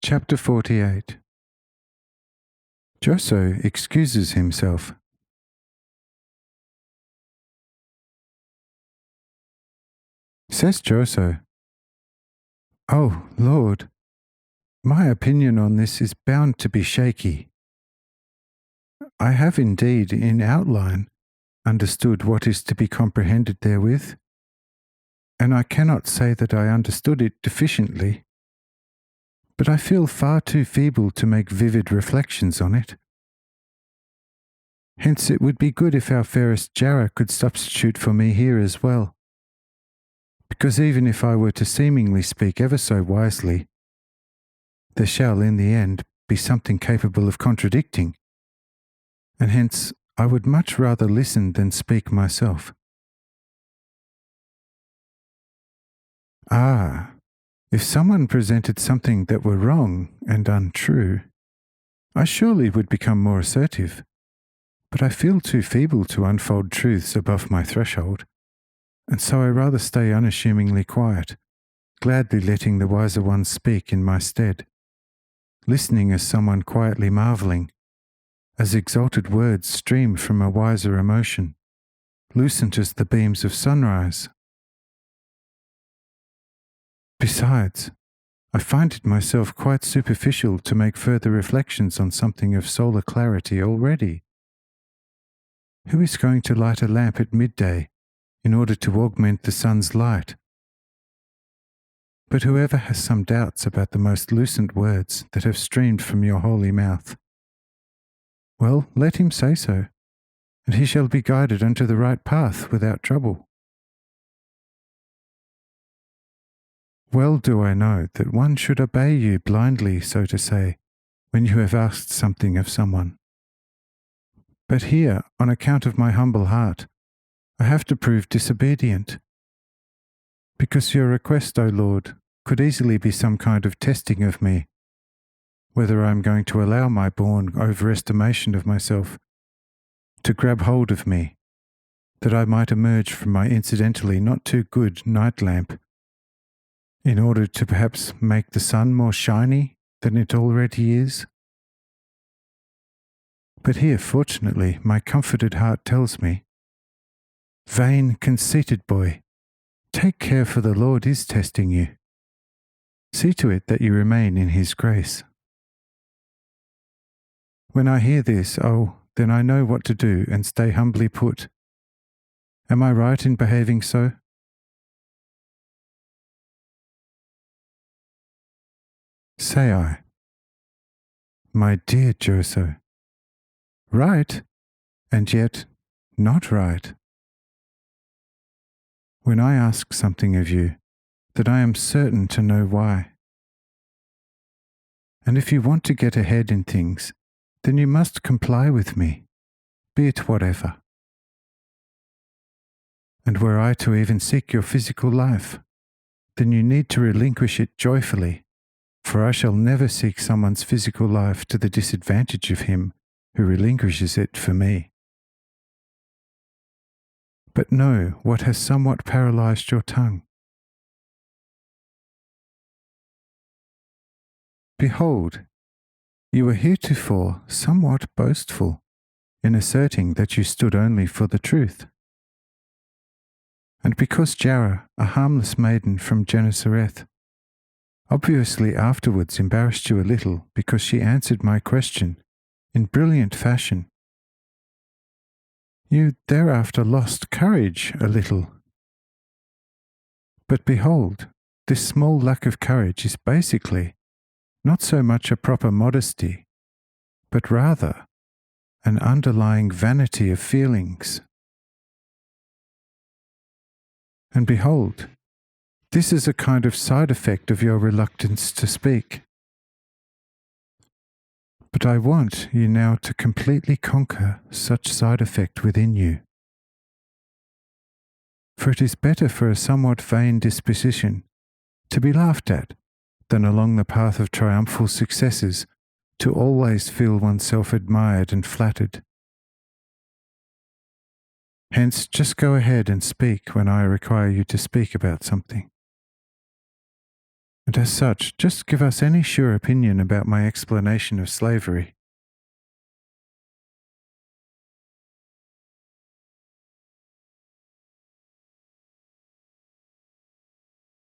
Chapter 48. Joso excuses himself. Says Joso, "Oh, Lord, my opinion on this is bound to be shaky. I have indeed, in outline, understood what is to be comprehended therewith, and I cannot say that I understood it deficiently, but I feel far too feeble to make vivid reflections on it. Hence it would be good if our fairest Jara could substitute for me here as well, because even if I were to seemingly speak ever so wisely, there shall in the end be something capable of contradicting, and hence I would much rather listen than speak myself." Ah, if someone presented something that were wrong and untrue, I surely would become more assertive, but I feel too feeble to unfold truths above my threshold, and so I rather stay unassumingly quiet, gladly letting the wiser ones speak in my stead, listening as someone quietly marvelling, as exalted words stream from a wiser emotion, lucent as the beams of sunrise. Besides, I find it myself quite superficial to make further reflections on something of solar clarity already. Who is going to light a lamp at midday in order to augment the sun's light? But whoever has some doubts about the most lucent words that have streamed from your holy mouth, well, let him say so, and he shall be guided unto the right path without trouble. Well do I know that one should obey you blindly, so to say, when you have asked something of someone. But here, on account of my humble heart, I have to prove disobedient, because your request, O Lord, could easily be some kind of testing of me, whether I am going to allow my born overestimation of myself to grab hold of me, that I might emerge from my incidentally not too good night lamp, in order to perhaps make the sun more shiny than it already is. But here, fortunately, my comforted heart tells me, vain, conceited boy, take care, for the Lord is testing you. See to it that you remain in his grace. When I hear this, oh, then I know what to do and stay humbly put. Am I right in behaving so? Say I, my dear Joso, right, and yet not right. When I ask something of you, that I am certain to know why. And if you want to get ahead in things, then you must comply with me, be it whatever. And were I to even seek your physical life, then you need to relinquish it joyfully, for I shall never seek someone's physical life to the disadvantage of him who relinquishes it for me. But know what has somewhat paralyzed your tongue. Behold, you were heretofore somewhat boastful in asserting that you stood only for the truth. And because Jara, a harmless maiden from Gennesareth, obviously afterwards embarrassed you a little because she answered my question in brilliant fashion, you thereafter lost courage a little. But behold, this small lack of courage is basically not so much a proper modesty, but rather an underlying vanity of feelings. And behold, this is a kind of side effect of your reluctance to speak. But I want you now to completely conquer such side effect within you. For it is better for a somewhat vain disposition to be laughed at than along the path of triumphal successes to always feel oneself admired and flattered. Hence, just go ahead and speak when I require you to speak about something. and as such, just give us any sure opinion about my explanation of slavery.